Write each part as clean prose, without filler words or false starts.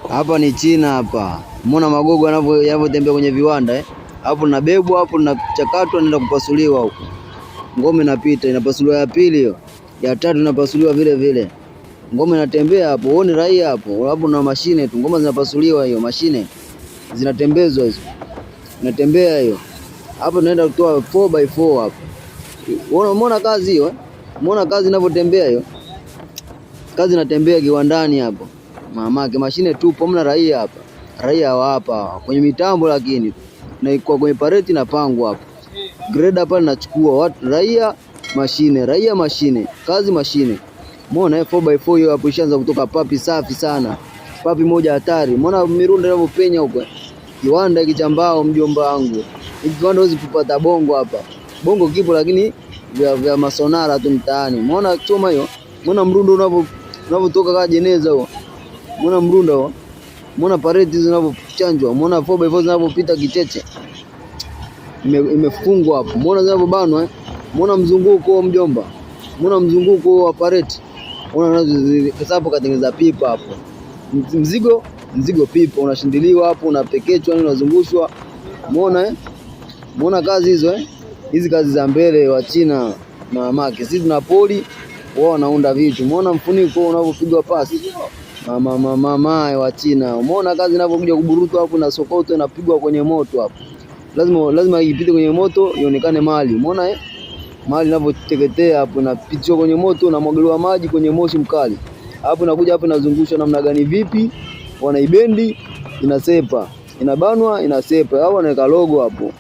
Hapa ni China hapa. Umeona magogo yanavyotembea kwenye viwanda Hapo nabebwa hapo nachakatwa naenda kupasuliwa huko. Ngome inapita, inapasuliwa ya pili hiyo. Ya tatu inapasuliwa vile vile. Ngome inatembea hapo, uone raia hapo. Hapo na mashine tu, ngoma zinapasuliwa hiyo, mashine zinatembezwa hizo. Inatembea hiyo. Hapo tunaenda kutoa 4x4 hapo. Umeona kazi hiyo? Umeona kazi inavyotembea hiyo? Kazi inatembea kiwandani hapo. Mamake mashine tupo, hamna raia hapa. Raia wa hapa kwenye mitambo, lakini na iko kwenye pareti na pango hapo. Grade hapa linachukua watu raia mashine, kazi mashine. Umeona 4x4 hiyo hapo ishaanza kutoka papi safi sana. Papi moja hatari. Umeona mirundo inavyopenya huko. Kiwanda kichambao mjomba wangu. Hiki kiwanda huwezi kupata bongo hapa. Bongo kipo lakini vya masonara tu mtaani. Umeona choma hiyo? Umeona mrundo unavyotoka kama jeneza huo? Umeona mrundo huo? Umeona pareti zinavyochanjwa? Umeona 4x4 zinavyopita kicheche? Imefungwa hapo. Umeona zinavyobanwa Umeona mzunguko mjomba? Umeona mzunguko wa pareti? Unaona hapo katengeneza pipa hapo. Mzigo pipa unashindiliwa hapo, unapekechwa unazungushwa. Umeona Umeona kazi hizo Hizi kazi za mbele wa China na mamake. Sisi tuna poli, wao wanaunda vitu. Umeona mfuniko unavyopigwa pasi? Mama wa China. Umeona kazi inavyokuja kuburutwa hapo na sokoto inapigwa kwenye moto hapo. Lazima ipite kwenye moto ionekane mali. Umeona mali inavyoteketea hapo, inapitishwa kwenye moto na mwagiliwa maji kwenye moshi mkali. Hapo inakuja hapo inazungushwa namna gani vipi? Wanaibendi inasepa. Inabanwa inasepa. Hao wanaweka logo hapo.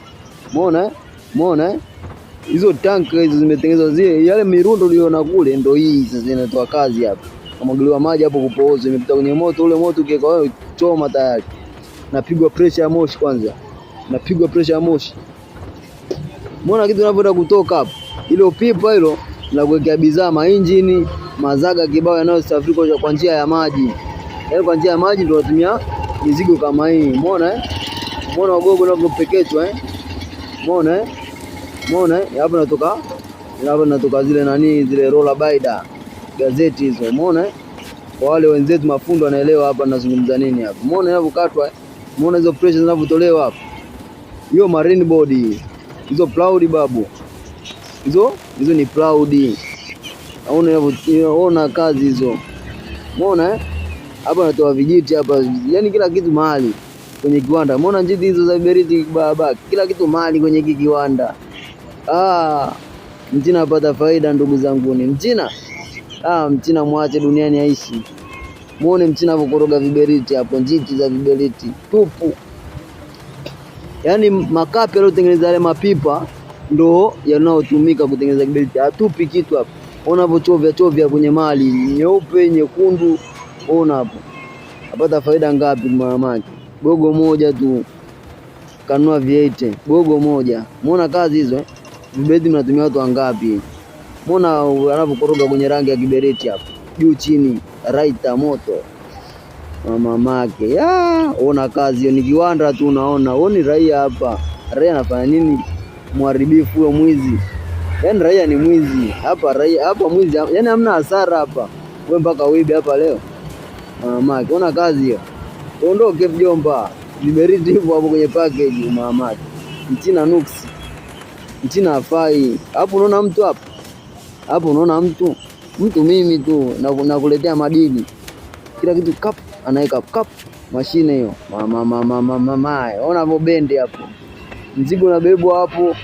Umeona hizo tank hizo zimetengenezwa zile, yale mirundo uliona kule ndio hii sasa inatoa kazi hapo. Mwagiliwa maji hapo kupooza, imepita kwenye moto, ule moto ukiweka wewe choma tayari. Napigwa pressure ya moshi kwanza. Napigwa pressure ya moshi. Umeona kitu kinavyoenda kutoka hapo? Ile pipa hilo la kuwekea bidhaa, maengine, mazaga kibao yanayosafiri kwa njia ya maji. Yaani kwa njia ya maji ndio watumia mizigo kama hii. Umeona Umeona wagogo wanavyopekechwa Umeona hapo natoka zile zile roller bider gazeti hizo. Umeona kwa wale wenzetu mafundo wanaelewa hapa ninazungumza nini hapa. Umeona inavyokatwa Umeona hizo pressure zinavyotolewa hapa. Hiyo marine board, hizo ploud babu. Hizo ni ploud. Unaona kazi hizo. Umeona hapa natoa vijiti hapa. Yaani kila kitu mahali kwenye kiwanda. Umeona njiti hizo za viberiti baba. Kila kitu mahali kwenye kiwanda. Mchina apata faida ndugu zangu ni. Mchina mwache duniani aishi. Muone Mchina anapokoroga viberiti hapo, njiti za viberiti tupu. Yaani makapi yaliyotengeneza yale mapipa ndo yanayotumika kutengeneza viberiti. Hatupi kitu hapo. Unavochovya kwenye mali nyeupe, nyekundu. Ona hapo. Apata faida ngapi mamake? Gogo moja tu kanua V8, gogo moja. Muona kazi hizo viberiti mnatumia watu wangapi? Muona anapokoroga kwenye rangi ya kiberiti hapo. Juu chini, raita moto. Mamake. Ona kazi hiyo, ni kiwanda tu unaona. Oni raia hapa. Raia anafanya nini? Mharibifu huyo, mwizi. Yaani raia ni mwizi. Hapa mwizi. Yaani hamna hasara hapa. Wewe mpaka uibe hapa leo. Mamake. Ona kazi hiyo. Ondoke mjomba. Viberiti hivyo hapo kwenye package mamake. Mchina nuksi. Mchina hafai. Hapo unaona mtu hapo? Hapo unaona mtu mimi tu nakuletea madini. Kila kitu kap anaweka kap mashine hiyo. Mama. Ona hapo bendi hapo. Mzigo unabebwa hapo.